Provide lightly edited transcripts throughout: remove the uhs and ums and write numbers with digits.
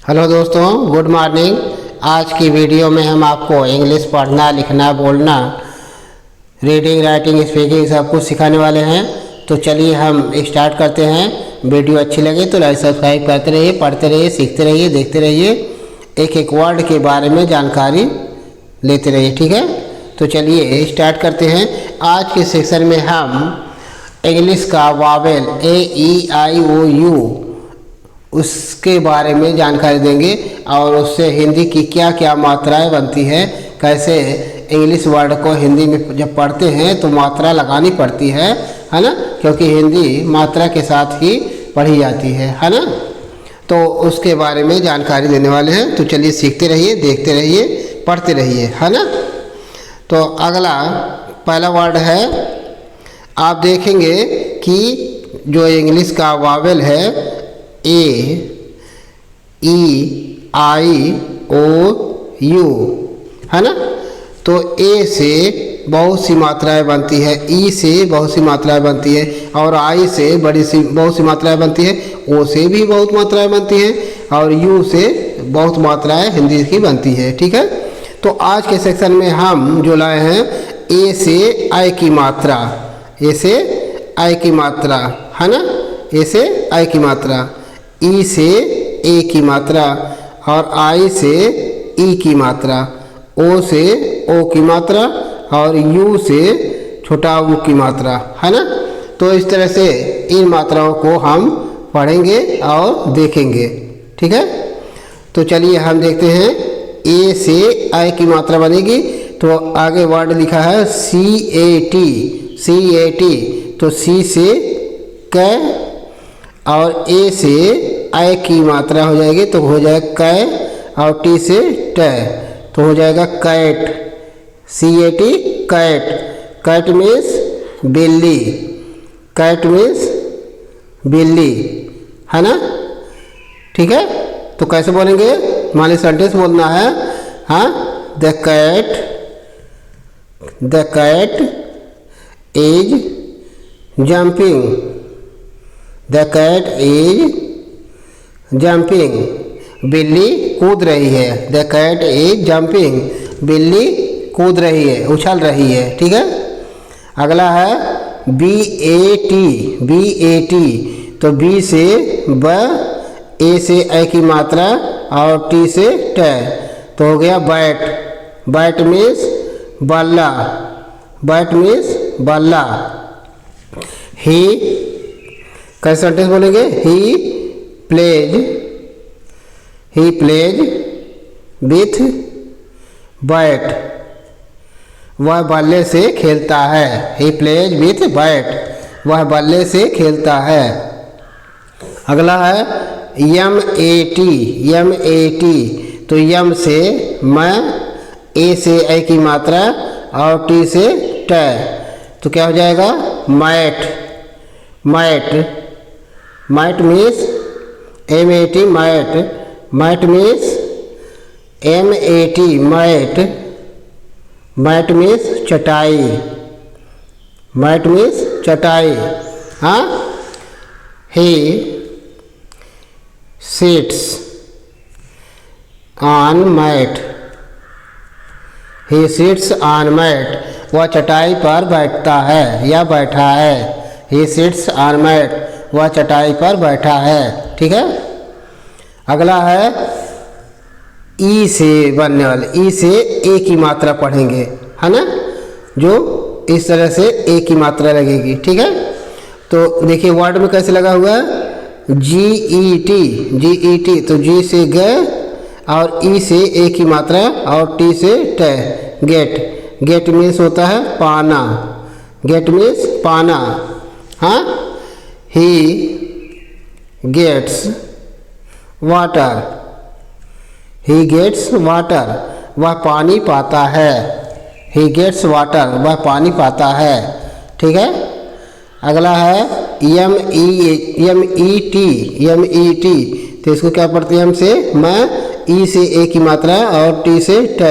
Hello दोस्तों, good morning. आज की वीडियो में हम आपको इंग्लिश पढ़ना, लिखना, बोलना, रीडिंग, राइटिंग, स्पीकिंग सब कुछ सिखाने वाले हैं। तो चलिए हम स्टार्ट करते हैं। वीडियो अच्छी लगे तो लाइक सब्सक्राइब करते रहिए, पढ़ते रहिए, सीखते रहिए, देखते रहिए, एक एक वर्ड के बारे में जानकारी लेते रहिए। ठीक है, तो चलिए स्टार्ट करते हैं। आज के सेक्शन में हम इंग्लिश का वावेल AEIOU उसके बारे में जानकारी देंगे और उससे हिंदी की क्या क्या मात्राएं बनती है, कैसे इंग्लिश वर्ड को हिंदी में जब पढ़ते हैं तो मात्रा लगानी पड़ती है ना, क्योंकि हिंदी मात्रा के साथ ही पढ़ी जाती है ना। तो उसके बारे में जानकारी देने वाले हैं। तो चलिए सीखते रहिए, देखते रहिए, पढ़ते रहिए, है ना। तो अगला पहला वर्ड है, आप देखेंगे कि जो इंग्लिश का वावेल है AEIOU है ना। तो ए से बहुत सी मात्राएं बनती है, ई से बहुत सी मात्राएं बनती है और आई से बहुत सी मात्राएं बनती है, ओ से भी बहुत मात्राएं बनती है और यू से बहुत मात्राएं हिंदी की बनती है। ठीक है, तो आज के सेक्शन में हम जो लाए हैं ए से आई की मात्रा, ए से आई की मात्रा है ना, ए से आई की मात्रा, ई से ए की मात्रा और आई से ई की मात्रा, ओ से ओ की मात्रा और यू से छोटा ऊ की मात्रा, है ना। तो इस तरह से इन मात्राओं को हम पढ़ेंगे और देखेंगे। ठीक है, तो चलिए हम देखते हैं। ए से आई की मात्रा बनेगी तो आगे वर्ड लिखा है CAT, तो सी से क और ए से आई की मात्रा हो जाएगी तो हो जाएगा कै और टी से ट तो हो जाएगा cat, CAT cat. Cat means बिल्ली, कैट मीन्स बिल्ली, है ना। ठीक है, तो कैसे बोलेंगे, मान लीजिए सेंटेंस बोलना है, हाँ, the cat is jumping, the cat is jumping, बिल्ली कूद रही है, द कैट इज जंपिंग, बिल्ली कूद रही है, उछल रही है। ठीक है, अगला है BAT, तो बी से ब, ए से ए की मात्रा और टी से ट तो हो गया बैट, बैट मीन्स बल्ला, बैट मीन्स बल्ला। ही कैसे सेंटेंस बोलेंगे, ही प्लेज विथ बैट, वह बल्ले से खेलता है, ही प्लेज विथ बैट, वह बल्ले से खेलता है। अगला है MAT, तो यम से मैं, ए से ए की मात्रा और टी से ट तो क्या हो जाएगा mat, mat means MAT mat means MAT mat means चटाई, मैट मीन्स चटाई, हाँ। He sits on mat, he sits on mat, वह चटाई पर बैठता है या बैठा है, ही सिट्स ऑन मैट, वह चटाई पर बैठा है। ठीक है, अगला है ई से बनने वाले, ई से ए की मात्रा पढ़ेंगे, है ना, जो इस तरह से ए की मात्रा लगेगी। ठीक है, तो देखिए वर्ड में कैसे लगा हुआ है GET, तो जी से ग और ई से ए की मात्रा और टी से ट, गेट मीन्स होता है पाना, गेट मीन्स पाना, हाँ। He gets water, he gets water, वह पानी पाता है, ही गेट्स वाटर, वह पानी पाता है। ठीक है, अगला है MET, तो इसको क्या पढ़ते हैं हमसे, मैं, ई से ए की मात्रा और टी से ट,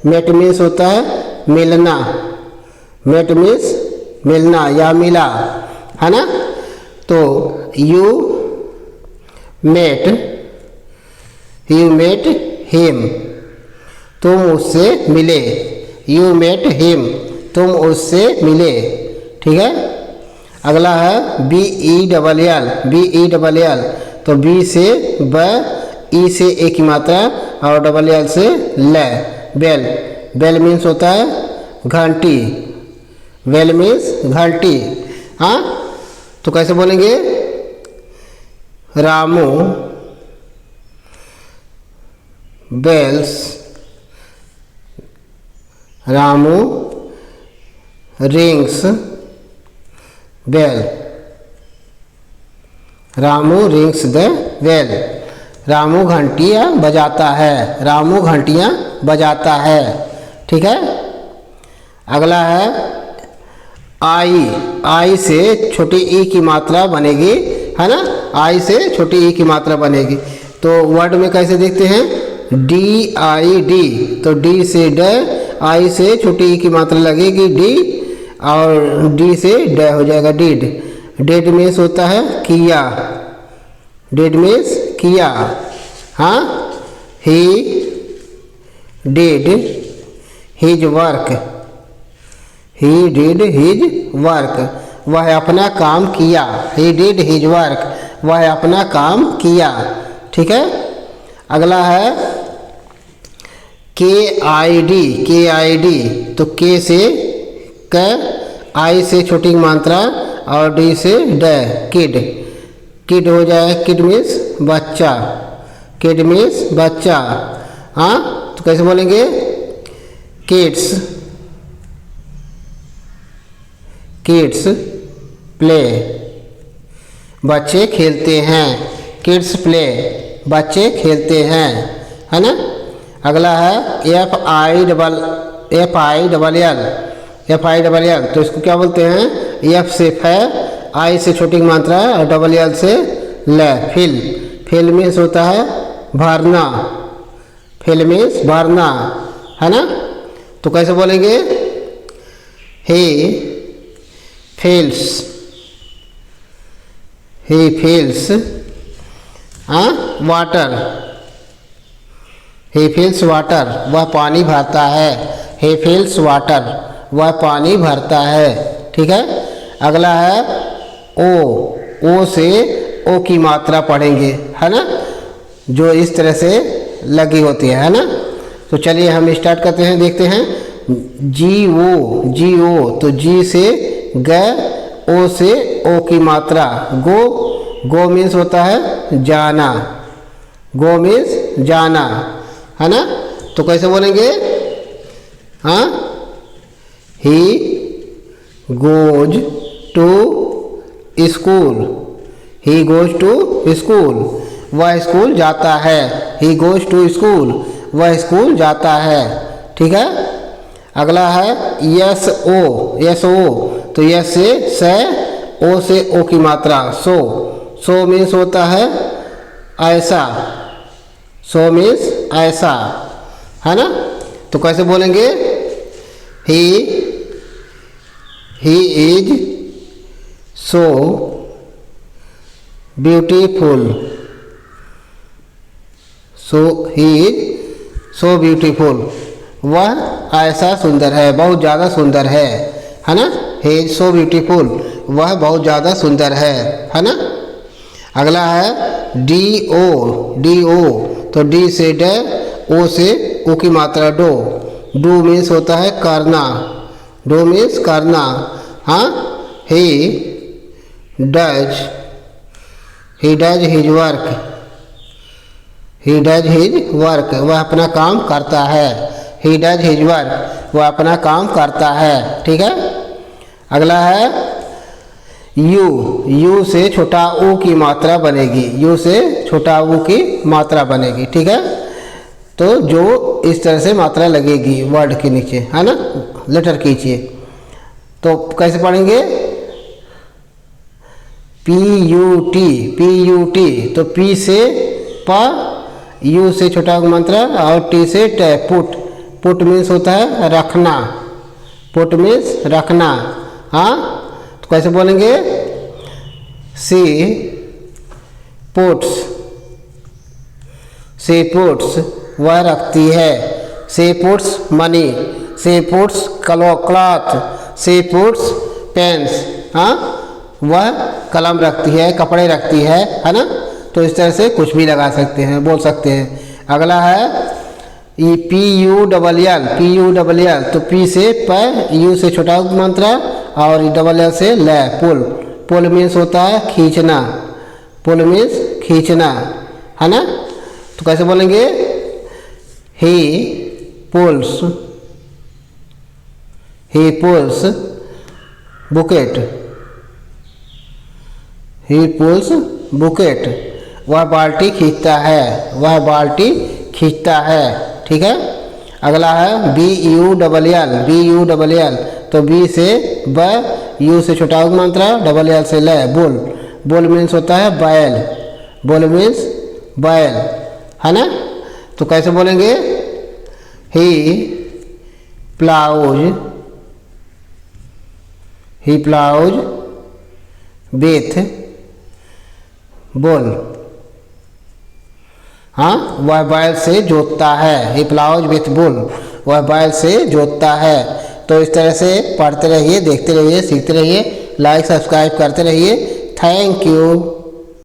मेट मीन्स होता है मिलना, मेट मीन्स मिलना या मिला, है ना। तो you met you met him, तुम उससे मिले। यू मेट हिम, तुम उससे मिले। ठीक है। अगला है B E double L, B E double L, तो बी से ब, ई से ए की मात्रा और डबल एल से ल, बेल। बेल मीन्स होता है घंटी, बेल मीन्स घंटी। हाँ, तो कैसे बोलेंगे? Ramu bells, Ramu rings bell, Ramu rings the bell. Ramu घंटियाँ बजाता है, रामू घंटियाँ बजाता है। ठीक है। अगला है आई, आई से छोटी ई की मात्रा बनेगी, है ना। आई से छोटी ई की मात्रा बनेगी, तो वर्ड में कैसे देखते हैं? डी आई डी, तो डी से ड, आई से छोटी ई की मात्रा लगेगी डी, और डी से ड हो जाएगा डिड। डिड मीन्स होता है किया, डिड मीन्स किया। हाँ, he did his work, he did his work, वह अपना काम किया। ही डिड हिज वर्क, वह अपना काम किया। ठीक है। अगला है के आई डी, के आई डी, तो के से क, आई से छोटी मात्रा और डी से ड, किड। किड हो जाए, किड मीन्स बच्चा, किड मीन्स बच्चा। हाँ, तो कैसे बोलेंगे? किड्स, किड्स प्ले, बच्चे खेलते हैं। किड्स प्ले, बच्चे खेलते हैं, है ना। अगला है F I double L, F I double L, तो इसको क्या बोलते हैं? एफ से फ, आई से छोटी मात्रा और डबल एल से ल, फिल। फिल मीन्स होता है भरना, फिल मीन्स भरना, है ना। तो कैसे बोलेंगे? ही फिल्स, ही फिल्स वाटर, ही फिल्स वाटर, वह पानी भरता है। ही फिल्स वाटर, वह पानी भरता है। ठीक है। अगला है ओ, ओ से ओ की मात्रा पढ़ेंगे, है ना, जो इस तरह से लगी होती है ना। तो चलिए हम स्टार्ट करते हैं, देखते हैं। जी ओ, जी ओ, तो जी से ग, ओ से ओ की मात्रा गो। गो मीन्स होता है जाना, गो मीन्स जाना, है ना। तो कैसे बोलेंगे? हाँ, he goes to school, he goes to school, वह स्कूल जाता है। ही गोज टू स्कूल, वह स्कूल जाता है। ठीक है। अगला है यस ओ, यस ओ, तो यस से स, ओ से ओ की मात्रा सो। सो मीन्स होता है ऐसा, सो मीन्स ऐसा, है ना। तो कैसे बोलेंगे? He is so beautiful, so he is so beautiful, वह ऐसा सुंदर है, बहुत ज़्यादा सुंदर है ना। ही इज सो ब्यूटीफुल, वह बहुत ज़्यादा सुंदर है ना। अगला है डी ओ, डी ओ, तो डी से ड, ओ से ओ की मात्रा डो। डू मीन्स होता है करना, डू मीन्स करना। हाँ, he does his work, he does his work, वह अपना काम करता है। ही डज हिज वर्क, वह अपना काम करता है। ठीक है। अगला है यू, यू से छोटा ऊ की मात्रा बनेगी, यू से छोटा ऊ की मात्रा बनेगी। ठीक है। तो जो इस तरह से मात्रा लगेगी वर्ड के नीचे, है ना, लेटर कीजिए। तो कैसे पढ़ेंगे? P U T, P U T, तो पी से प, यू से छोटा मात्रा और टी से ट, पुट। पुट मीन्स होता है रखना, पुट मीन्स रखना। हाँ, तो कैसे बोलेंगे? सी पुट्स, शी पुट्स वह रखती है, she puts money, she puts cloth, she puts pens, हाँ वह कलम रखती है, कपड़े रखती है ना। तो इस तरह से कुछ भी लगा सकते हैं, बोल सकते हैं। अगला है E P U double L, P U double L, तो पी से प, यू से छोटा मात्रा और डबल एल से ल, पुल। पुल मीन्स होता है खींचना, पुल मीन्स खींचना, है ना। तो कैसे बोलेंगे, ही पुल्स, ही पुल्स बुकेट, ही पुल्स बुकेट, वह बाल्टी खींचता है, वह बाल्टी खींचता है, ठीक है। अगला है B U double L, B U double L, तो बी से ब, यू से छोटा मात्रा, डबल एल से ल, बुल। बुल मीन्स होता है बैल, बुल मीन्स बैल, है ना। तो कैसे बोलेंगे, ही ploughs, he ploughs with bull, हाँ वह बैल से जोतता है, ही प्लाउज विथ बुल, वह बैल से जोतता है। तो इस तरह से पढ़ते रहिए, देखते रहिए, सीखते रहिए, लाइक सब्सक्राइब करते रहिए। Thank you.